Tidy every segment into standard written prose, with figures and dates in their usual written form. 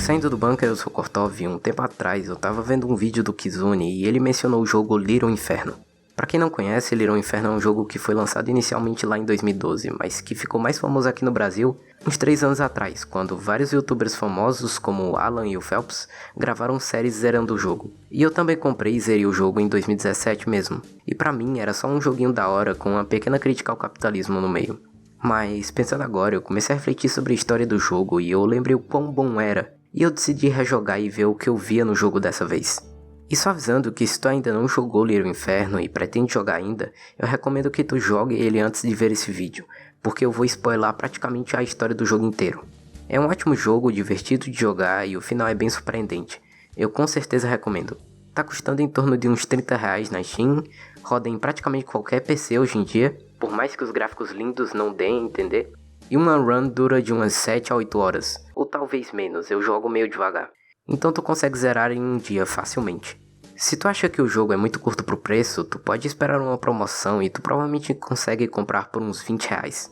Saindo do bunker, eu sou Kortov e um tempo atrás eu tava vendo um vídeo do Kizune e ele mencionou o jogo Little Inferno. Pra quem não conhece, Little Inferno é um jogo que foi lançado inicialmente lá em 2012, mas que ficou mais famoso aqui no Brasil uns 3 anos atrás, quando vários youtubers famosos como o Alan e o Phelps gravaram séries zerando o jogo. E eu também comprei e zerei o jogo em 2017 mesmo, e pra mim era só um joguinho da hora com uma pequena crítica ao capitalismo no meio. Mas pensando agora, eu comecei a refletir sobre a história do jogo e eu lembrei o quão bom era, e eu decidi rejogar e ver o que eu via no jogo dessa vez. E só avisando que se tu ainda não jogou Little Inferno e pretende jogar ainda, eu recomendo que tu jogue ele antes de ver esse vídeo, porque eu vou spoiler praticamente a história do jogo inteiro. É um ótimo jogo, divertido de jogar e o final é bem surpreendente. Eu com certeza recomendo. Tá custando em torno de uns R$30 na Steam, roda em praticamente qualquer PC hoje em dia, por mais que os gráficos lindos não deem a entender. E uma run dura de umas 7 a 8 horas, ou talvez menos, eu jogo meio devagar. Então tu consegue zerar em um dia facilmente. Se tu acha que o jogo é muito curto pro preço, tu pode esperar uma promoção e tu provavelmente consegue comprar por uns R$20.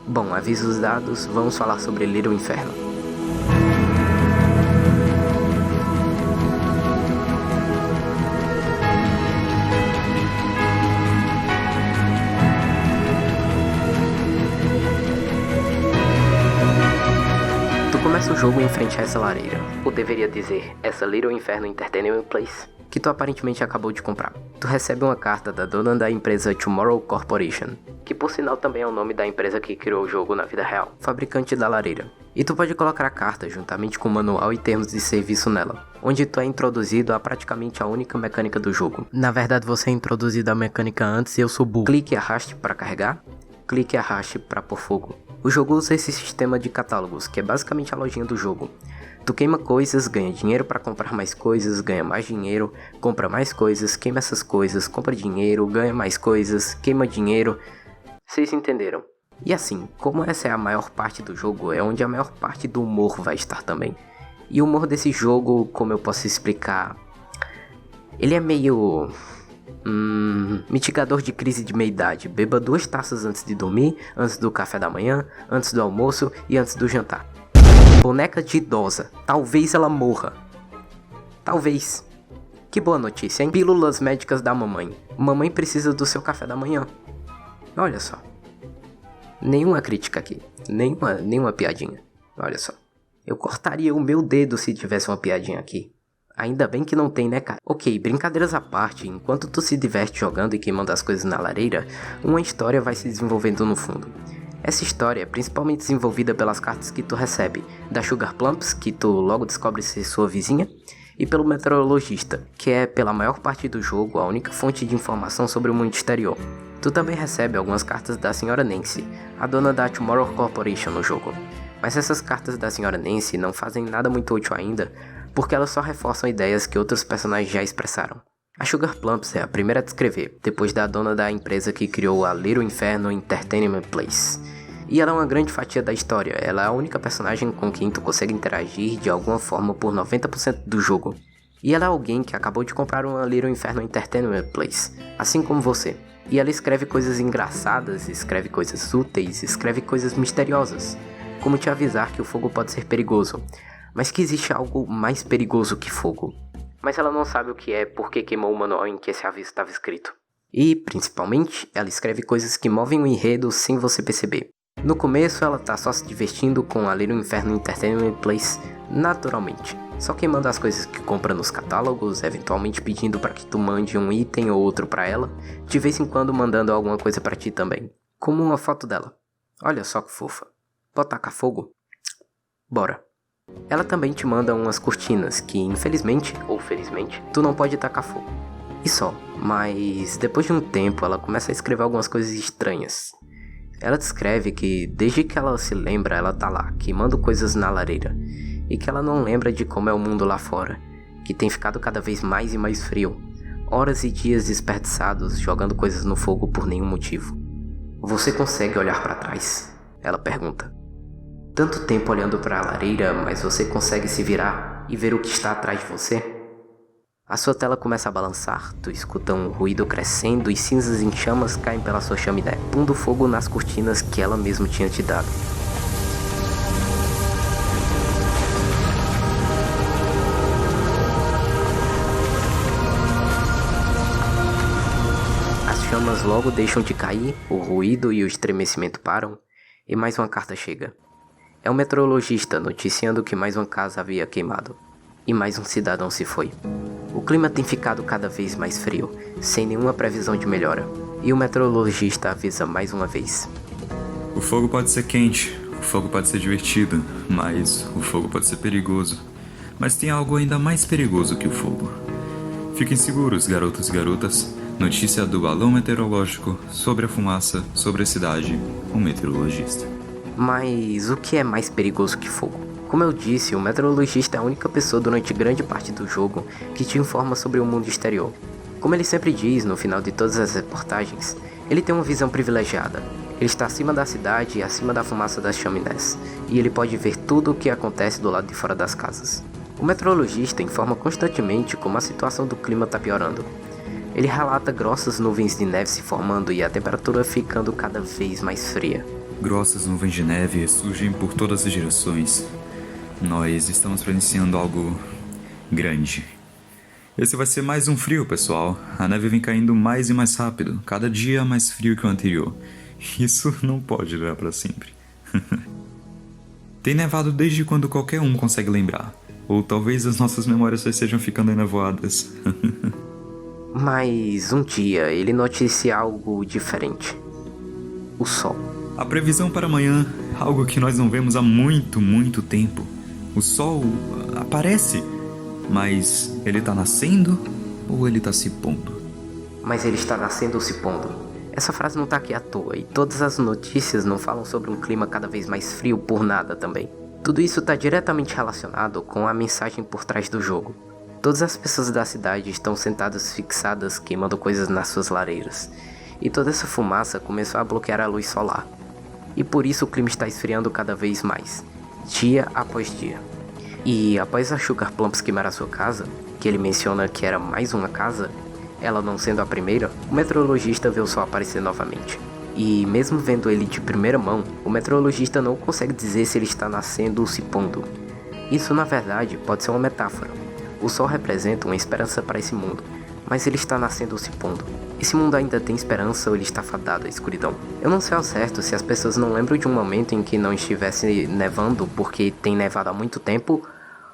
Bom, avisos dados, vamos falar sobre Little Inferno. Começa o jogo em frente a essa lareira, ou deveria dizer, essa Little Inferno Entertainment Place, que tu aparentemente acabou de comprar. Tu recebe uma carta da dona da empresa Tomorrow Corporation, que por sinal também é o nome da empresa que criou o jogo na vida real, fabricante da lareira. E tu pode colocar a carta juntamente com o manual e termos de serviço nela, onde tu é introduzido a praticamente a única mecânica do jogo. Na verdade você é introduzido à mecânica antes e eu sou burro. Clique e arraste para carregar, clique e arraste para pôr fogo. O jogo usa esse sistema de catálogos, que é basicamente a lojinha do jogo. Tu queima coisas, ganha dinheiro para comprar mais coisas, ganha mais dinheiro, compra mais coisas, queima essas coisas, compra dinheiro, ganha mais coisas, queima dinheiro. Vocês entenderam? E assim, como essa é a maior parte do jogo, é onde a maior parte do humor vai estar também. E o humor desse jogo, como eu posso explicar, ele é meio... mitigador de crise de meia-idade. Beba 2 taças antes de dormir, antes do café da manhã, antes do almoço e antes do jantar. Boneca de idosa. Talvez ela morra. Talvez. Que boa notícia, hein? Pílulas médicas da mamãe. Mamãe precisa do seu café da manhã. Olha só. Nenhuma crítica aqui. Nenhuma piadinha. Olha só. Eu cortaria o meu dedo se tivesse uma piadinha aqui. Ainda bem que não tem, né, cara? Ok, brincadeiras à parte, enquanto tu se diverte jogando e queimando as coisas na lareira, uma história vai se desenvolvendo no fundo. Essa história é principalmente desenvolvida pelas cartas que tu recebe, da Sugar Plumps, que tu logo descobre ser sua vizinha, e pelo meteorologista, que é, pela maior parte do jogo, a única fonte de informação sobre o mundo exterior. Tu também recebe algumas cartas da Sra. Nancy, a dona da Tomorrow Corporation no jogo. Mas essas cartas da Sra. Nancy não fazem nada muito útil ainda, porque elas só reforçam ideias que outros personagens já expressaram. A Sugar Plumps é a primeira a descrever, depois da dona da empresa que criou a Little Inferno Entertainment Place. E ela é uma grande fatia da história, ela é a única personagem com quem tu consegue interagir de alguma forma por 90% do jogo. E ela é alguém que acabou de comprar uma Little Inferno Entertainment Place, assim como você. E ela escreve coisas engraçadas, escreve coisas úteis, escreve coisas misteriosas, como te avisar que o fogo pode ser perigoso, mas que existe algo mais perigoso que fogo. Mas ela não sabe o que é porque queimou o manual em que esse aviso estava escrito. E, principalmente, ela escreve coisas que movem o enredo sem você perceber. No começo ela tá só se divertindo com a Little Inferno Entertainment Place naturalmente, só queimando as coisas que compra nos catálogos, eventualmente pedindo para que tu mande um item ou outro para ela, de vez em quando mandando alguma coisa para ti também, como uma foto dela. Olha só que fofa. Pode tacar fogo? Bora. Ela também te manda umas cortinas que, infelizmente ou felizmente, tu não pode tacar fogo. E só, mas depois de um tempo ela começa a escrever algumas coisas estranhas. Ela descreve que desde que ela se lembra ela tá lá, queimando coisas na lareira, e que ela não lembra de como é o mundo lá fora, que tem ficado cada vez mais e mais frio, horas e dias desperdiçados jogando coisas no fogo por nenhum motivo. Você consegue olhar para trás? Ela pergunta. Tanto tempo olhando para a lareira, mas você consegue se virar e ver o que está atrás de você? A sua tela começa a balançar, tu escuta um ruído crescendo e cinzas em chamas caem pela sua chaminé, pondo fogo nas cortinas que ela mesma tinha te dado. chamas logo deixam de cair, o ruído e o estremecimento param, e mais uma carta chega. É um meteorologista noticiando que mais uma casa havia queimado, e mais um cidadão se foi. O clima tem ficado cada vez mais frio, sem nenhuma previsão de melhora, e o meteorologista avisa mais uma vez. O fogo pode ser quente, o fogo pode ser divertido, mas o fogo pode ser perigoso. Mas tem algo ainda mais perigoso que o fogo. Fiquem seguros, garotos e garotas. Notícia do balão meteorológico sobre a fumaça, sobre a cidade, um meteorologista. Mas o que é mais perigoso que fogo? Como eu disse, o meteorologista é a única pessoa durante grande parte do jogo que te informa sobre o mundo exterior. Como ele sempre diz no final de todas as reportagens, ele tem uma visão privilegiada. Ele está acima da cidade e acima da fumaça das chaminés, e ele pode ver tudo o que acontece do lado de fora das casas. O meteorologista informa constantemente como a situação do clima está piorando. Ele relata grossas nuvens de neve se formando e a temperatura ficando cada vez mais fria. Grossas nuvens de neve surgem por todas as direções. Nós estamos presenciando algo grande. Esse vai ser mais um frio, pessoal. A neve vem caindo mais e mais rápido, cada dia mais frio que o anterior. Isso não pode durar para sempre. Tem nevado desde quando qualquer um consegue lembrar. Ou talvez as nossas memórias só estejam ficando enevoadas. Mas um dia ele noticia algo diferente. O sol. A previsão para amanhã, algo que nós não vemos há muito tempo. O sol aparece, mas ele tá nascendo ou ele tá se pondo? Mas ele está nascendo ou se pondo? Essa frase não tá aqui à toa, e todas as notícias não falam sobre um clima cada vez mais frio por nada também. Tudo isso está diretamente relacionado com a mensagem por trás do jogo. Todas as pessoas da cidade estão sentadas fixadas queimando coisas nas suas lareiras, e toda essa fumaça começou a bloquear a luz solar. E por isso o clima está esfriando cada vez mais, dia após dia. E após a Sugar Plumps queimar a sua casa, que ele menciona que era mais uma casa, ela não sendo a primeira, o meteorologista vê o sol aparecer novamente. E mesmo vendo ele de primeira mão, o meteorologista não consegue dizer se ele está nascendo ou se pondo. Isso na verdade pode ser uma metáfora. O sol representa uma esperança para esse mundo, mas ele está nascendo ou se pondo. Esse mundo ainda tem esperança ou ele está fadado à escuridão? Eu não sei ao certo se as pessoas não lembram de um momento em que não estivesse nevando porque tem nevado há muito tempo,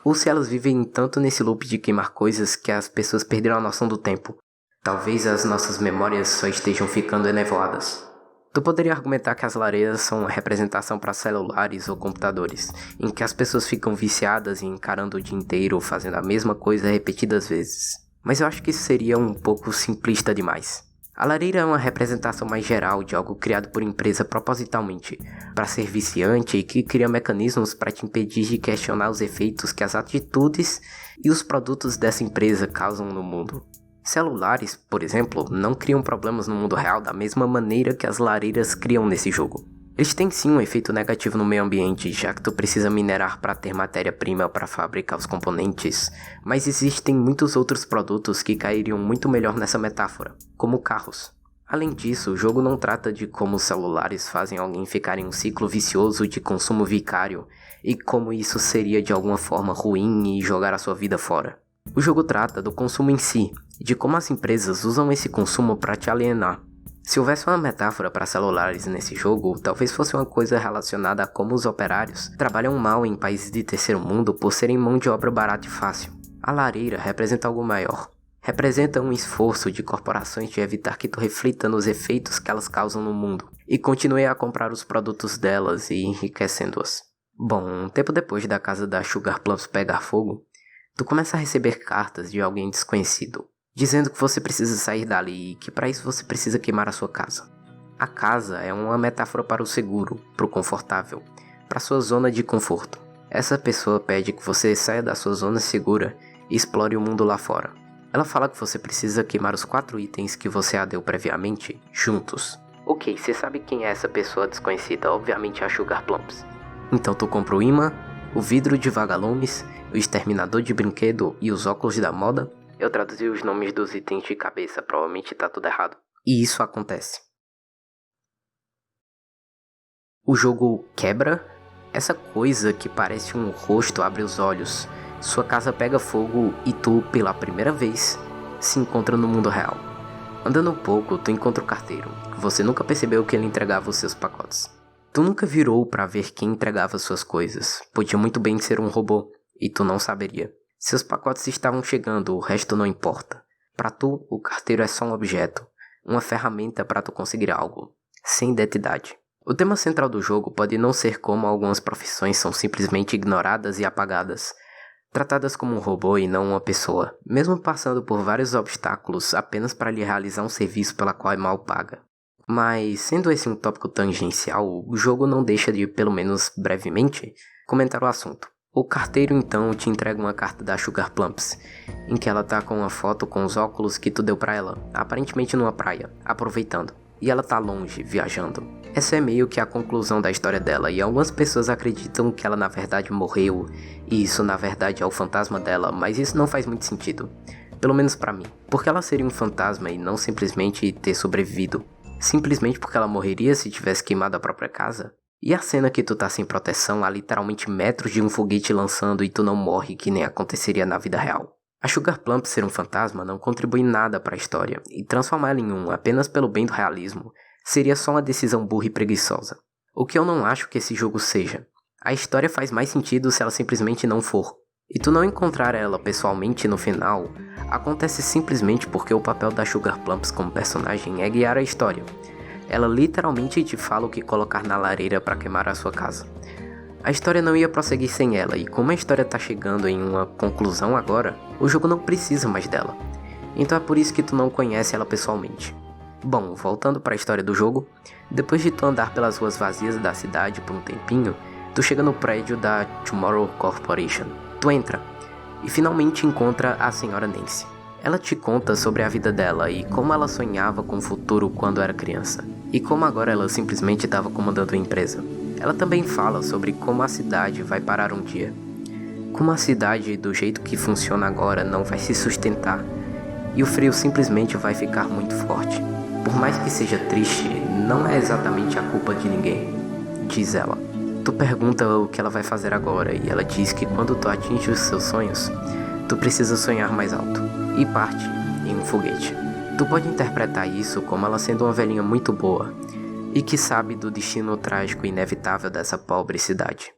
ou se elas vivem tanto nesse loop de queimar coisas que as pessoas perderam a noção do tempo. Talvez as nossas memórias só estejam ficando enevoadas. Tu poderia argumentar que as lareiras são uma representação para celulares ou computadores, em que as pessoas ficam viciadas e encarando o dia inteiro fazendo a mesma coisa repetidas vezes. Mas eu acho que isso seria um pouco simplista demais. A lareira é uma representação mais geral de algo criado por empresa propositalmente, para ser viciante e que cria mecanismos para te impedir de questionar os efeitos que as atitudes e os produtos dessa empresa causam no mundo. Celulares, por exemplo, não criam problemas no mundo real da mesma maneira que as lareiras criam nesse jogo. Eles têm sim um efeito negativo no meio ambiente, já que tu precisa minerar para ter matéria-prima para fabricar os componentes, mas existem muitos outros produtos que cairiam muito melhor nessa metáfora, como carros. Além disso, o jogo não trata de como os celulares fazem alguém ficar em um ciclo vicioso de consumo vicário e como isso seria de alguma forma ruim e jogar a sua vida fora. O jogo trata do consumo em si, de como as empresas usam esse consumo para te alienar. Se houvesse uma metáfora para celulares nesse jogo, talvez fosse uma coisa relacionada a como os operários trabalham mal em países de terceiro mundo por serem mão de obra barata e fácil. A lareira representa algo maior. Representa um esforço de corporações de evitar que tu reflita nos efeitos que elas causam no mundo e continue a comprar os produtos delas e enriquecendo-as. Bom, um tempo depois da casa da Sugar Plumps pegar fogo, tu começa a receber cartas de alguém desconhecido, dizendo que você precisa sair dali e que para isso você precisa queimar a sua casa. A casa é uma metáfora para o seguro, para o confortável, para a sua zona de conforto. Essa pessoa pede que você saia da sua zona segura e explore o mundo lá fora. Ela fala que você precisa queimar os 4 itens que você a deu previamente, juntos. Ok, você sabe quem é essa pessoa desconhecida, obviamente é a Sugar Plumps. Então tu compra o imã, o vidro de vagalumes, o exterminador de brinquedo e os óculos da moda. Eu traduzi os nomes dos itens de cabeça, provavelmente tá tudo errado. E isso acontece. O jogo quebra. Essa coisa que parece um rosto abre os olhos. Sua casa pega fogo e tu, pela primeira vez, se encontra no mundo real. Andando um pouco, tu encontra o carteiro. Você nunca percebeu que ele entregava os seus pacotes. Tu nunca virou pra ver quem entregava suas coisas. Podia muito bem ser um robô, e tu não saberia. Seus pacotes estavam chegando, o resto não importa. Pra tu, o carteiro é só um objeto, uma ferramenta para tu conseguir algo, sem identidade. O tema central do jogo pode não ser como algumas profissões são simplesmente ignoradas e apagadas, tratadas como um robô e não uma pessoa, mesmo passando por vários obstáculos apenas para lhe realizar um serviço pela qual é mal paga. Mas, sendo esse um tópico tangencial, o jogo não deixa de, pelo menos brevemente, comentar o assunto. O carteiro então te entrega uma carta da Sugar Plumps, em que ela tá com uma foto com os óculos que tu deu pra ela, aparentemente numa praia, aproveitando. E ela tá longe, viajando. Essa é meio que a conclusão da história dela, e algumas pessoas acreditam que ela na verdade morreu, e isso na verdade é o fantasma dela, mas isso não faz muito sentido. Pelo menos pra mim. Porque ela seria um fantasma e não simplesmente ter sobrevivido. Simplesmente porque ela morreria se tivesse queimado a própria casa? E a cena que tu tá sem proteção a literalmente metros de um foguete lançando e tu não morre que nem aconteceria na vida real. A Sugar Plump ser um fantasma não contribui nada para a história, e transformá-la em um apenas pelo bem do realismo seria só uma decisão burra e preguiçosa. O que eu não acho que esse jogo seja. A história faz mais sentido se ela simplesmente não for. E tu não encontrar ela pessoalmente no final, acontece simplesmente porque o papel da Sugar Plumps como personagem é guiar a história. Ela literalmente te fala o que colocar na lareira para queimar a sua casa. A história não ia prosseguir sem ela, e como a história tá chegando em uma conclusão agora, o jogo não precisa mais dela. Então é por isso que tu não conhece ela pessoalmente. Bom, voltando para a história do jogo, depois de tu andar pelas ruas vazias da cidade por um tempinho, tu chega no prédio da Tomorrow Corporation. Tu entra, e finalmente encontra a senhora Nancy. Ela te conta sobre a vida dela e como ela sonhava com o futuro quando era criança, e como agora ela simplesmente estava comandando a empresa. Ela também fala sobre como a cidade vai parar um dia. Como a cidade, do jeito que funciona agora, não vai se sustentar. E o frio simplesmente vai ficar muito forte. Por mais que seja triste, não é exatamente a culpa de ninguém, diz ela. Tu pergunta o que ela vai fazer agora e ela diz que quando tu atinge os seus sonhos, tu precisa sonhar mais alto. E parte em um foguete. Tu pode interpretar isso como ela sendo uma velhinha muito boa, e que sabe do destino trágico e inevitável dessa pobre cidade.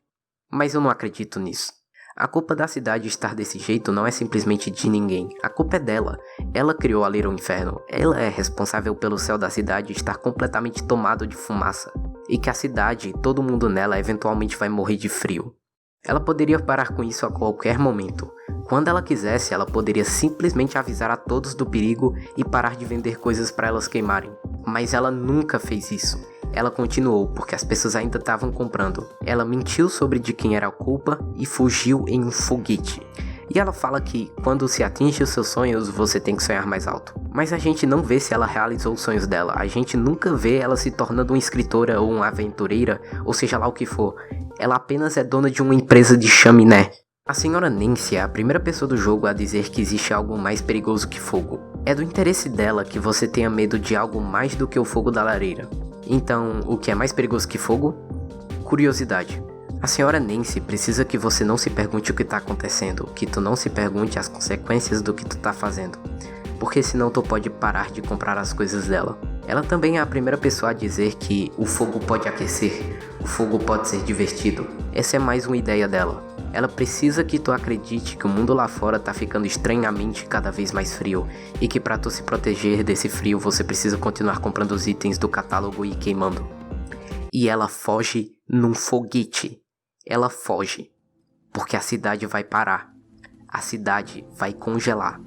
Mas eu não acredito nisso. A culpa da cidade estar desse jeito não é simplesmente de ninguém. A culpa é dela. Ela criou a Little Inferno. Ela é responsável pelo céu da cidade estar completamente tomado de fumaça. E que a cidade e todo mundo nela eventualmente vai morrer de frio. Ela poderia parar com isso a qualquer momento. Quando ela quisesse, ela poderia simplesmente avisar a todos do perigo e parar de vender coisas para elas queimarem. Mas ela nunca fez isso. Ela continuou porque as pessoas ainda estavam comprando. Ela mentiu sobre de quem era a culpa e fugiu em um foguete. E ela fala que quando se atinge os seus sonhos, você tem que sonhar mais alto. Mas a gente não vê se ela realizou os sonhos dela. A gente nunca vê ela se tornando uma escritora ou uma aventureira, ou seja lá o que for. Ela apenas é dona de uma empresa de chaminé. A senhora Nancy é a primeira pessoa do jogo a dizer que existe algo mais perigoso que fogo. É do interesse dela que você tenha medo de algo mais do que o fogo da lareira. Então, o que é mais perigoso que fogo? Curiosidade. A senhora Nancy precisa que você não se pergunte o que tá acontecendo, que tu não se pergunte as consequências do que tu tá fazendo, porque senão tu pode parar de comprar as coisas dela. Ela também é a primeira pessoa a dizer que o fogo pode aquecer, o fogo pode ser divertido. Essa é mais uma ideia dela. Ela precisa que tu acredite que o mundo lá fora tá ficando estranhamente cada vez mais frio e que pra tu se proteger desse frio você precisa continuar comprando os itens do catálogo e queimando. E ela foge num foguete. Ela foge porque a cidade vai parar. A cidade vai congelar.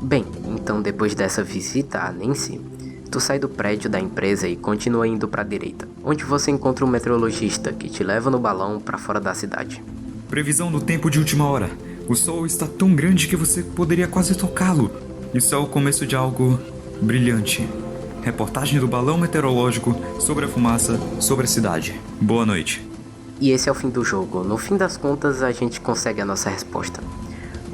Bem, então depois dessa visita a Nancy, tu sai do prédio da empresa e continua indo pra direita, onde você encontra um meteorologista que te leva no balão pra fora da cidade. Previsão do tempo de última hora. O sol está tão grande que você poderia quase tocá-lo. Isso é o começo de algo brilhante. Reportagem do balão meteorológico sobre a fumaça sobre a cidade. Boa noite. E esse é o fim do jogo. No fim das contas, a gente consegue a nossa resposta.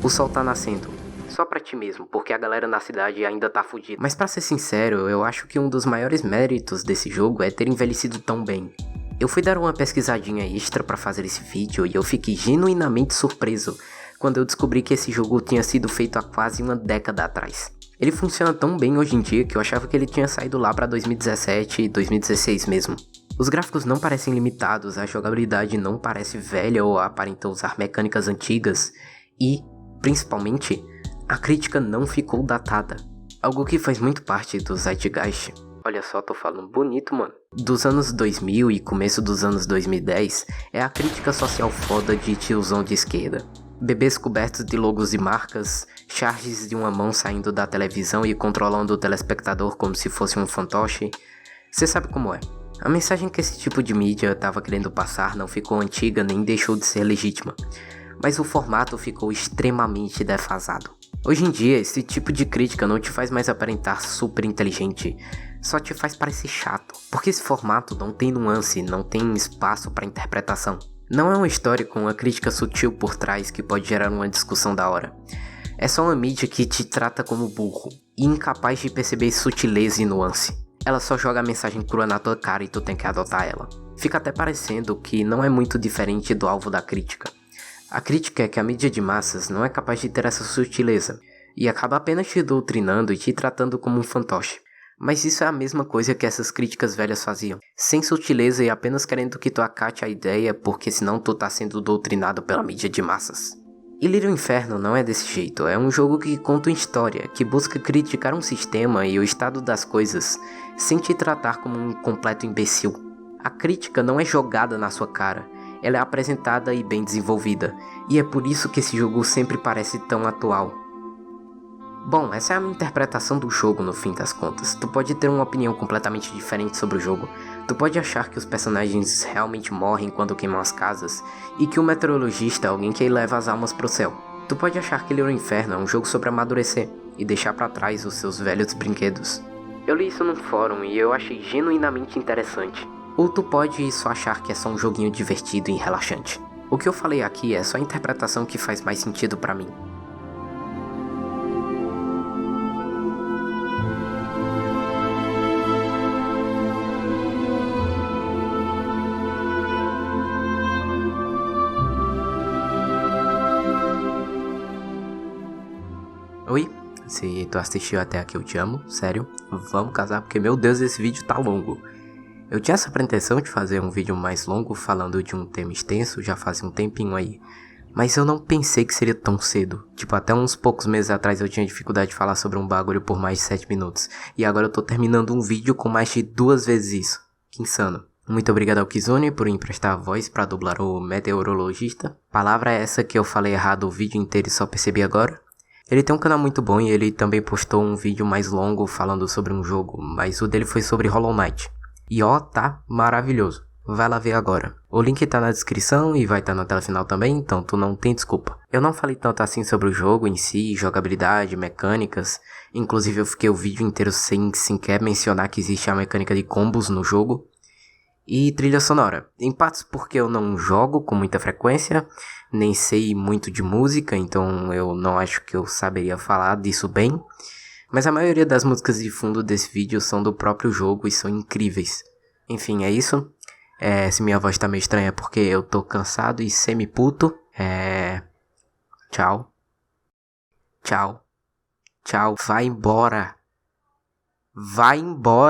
O sol tá nascendo. Só pra ti mesmo, porque a galera na cidade ainda tá fudida. Mas pra ser sincero, eu acho que um dos maiores méritos desse jogo é ter envelhecido tão bem. Eu fui dar uma pesquisadinha extra pra fazer esse vídeo e eu fiquei genuinamente surpreso quando eu descobri que esse jogo tinha sido feito há quase uma década atrás. Ele funciona tão bem hoje em dia que eu achava que ele tinha saído lá pra 2017 e 2016 mesmo. Os gráficos não parecem limitados, a jogabilidade não parece velha ou aparenta usar mecânicas antigas e, principalmente, a crítica não ficou datada. Algo que faz muito parte do Zeitgeist. Olha só, tô falando bonito, mano. Dos anos 2000 e começo dos anos 2010 é a crítica social foda de tiozão de esquerda. Bebês cobertos de logos e marcas, charges de uma mão saindo da televisão e controlando o telespectador como se fosse um fantoche. Cê sabe como é. A mensagem que esse tipo de mídia tava querendo passar não ficou antiga nem deixou de ser legítima, mas o formato ficou extremamente defasado. Hoje em dia, esse tipo de crítica não te faz mais aparentar super inteligente, só te faz parecer chato, porque esse formato não tem nuance, não tem espaço para interpretação. Não é uma história com uma crítica sutil por trás que pode gerar uma discussão da hora. É só uma mídia que te trata como burro e incapaz de perceber sutileza e nuance. Ela só joga a mensagem crua na tua cara e tu tem que adotar ela. Fica até parecendo que não é muito diferente do alvo da crítica. A crítica é que a mídia de massas não é capaz de ter essa sutileza e acaba apenas te doutrinando e te tratando como um fantoche. Mas isso é a mesma coisa que essas críticas velhas faziam, sem sutileza e apenas querendo que tu acate a ideia porque senão tu tá sendo doutrinado pela mídia de massas. E Little Inferno não é desse jeito, é um jogo que conta uma história, que busca criticar um sistema e o estado das coisas, sem te tratar como um completo imbecil. A crítica não é jogada na sua cara, ela é apresentada e bem desenvolvida, e é por isso que esse jogo sempre parece tão atual. Bom, essa é a minha interpretação do jogo no fim das contas. Tu pode ter uma opinião completamente diferente sobre o jogo. Tu pode achar que os personagens realmente morrem quando queimam as casas e que o meteorologista é alguém que leva as almas pro céu. Tu pode achar que Little Inferno é um jogo sobre amadurecer e deixar pra trás os seus velhos brinquedos. Eu li isso num fórum e eu achei genuinamente interessante. Ou tu pode só achar que é só um joguinho divertido e relaxante. O que eu falei aqui é só a interpretação que faz mais sentido pra mim. Oi, se tu assistiu até aqui eu te amo, sério, vamos casar porque meu Deus esse vídeo tá longo. Eu tinha essa pretensão de fazer um vídeo mais longo falando de um tema extenso já fazia um tempinho aí, mas eu não pensei que seria tão cedo. Tipo, até uns poucos meses atrás eu tinha dificuldade de falar sobre um bagulho por mais de 7 minutos, e agora eu tô terminando um vídeo com mais de 2 vezes isso, que insano. Muito obrigado ao Kizune por emprestar a voz pra dublar o meteorologista. Palavra é essa que eu falei errado o vídeo inteiro e só percebi agora. Ele tem um canal muito bom e ele também postou um vídeo mais longo falando sobre um jogo, mas o dele foi sobre Hollow Knight. E ó, tá maravilhoso. Vai lá ver agora. O link tá na descrição e vai estar na tela final também, então tu não tem desculpa. Eu não falei tanto assim sobre o jogo em si, jogabilidade, mecânicas. Inclusive eu fiquei o vídeo inteiro sem sequer mencionar que existe a mecânica de combos no jogo. E trilha sonora, em partes porque eu não jogo com muita frequência, nem sei muito de música, então eu não acho que eu saberia falar disso bem, mas a maioria das músicas de fundo desse vídeo são do próprio jogo e são incríveis. Enfim, é isso. Se minha voz tá meio estranha é porque eu tô cansado e semi-puto. Tchau. Tchau. Tchau. Vai embora. Vai embora.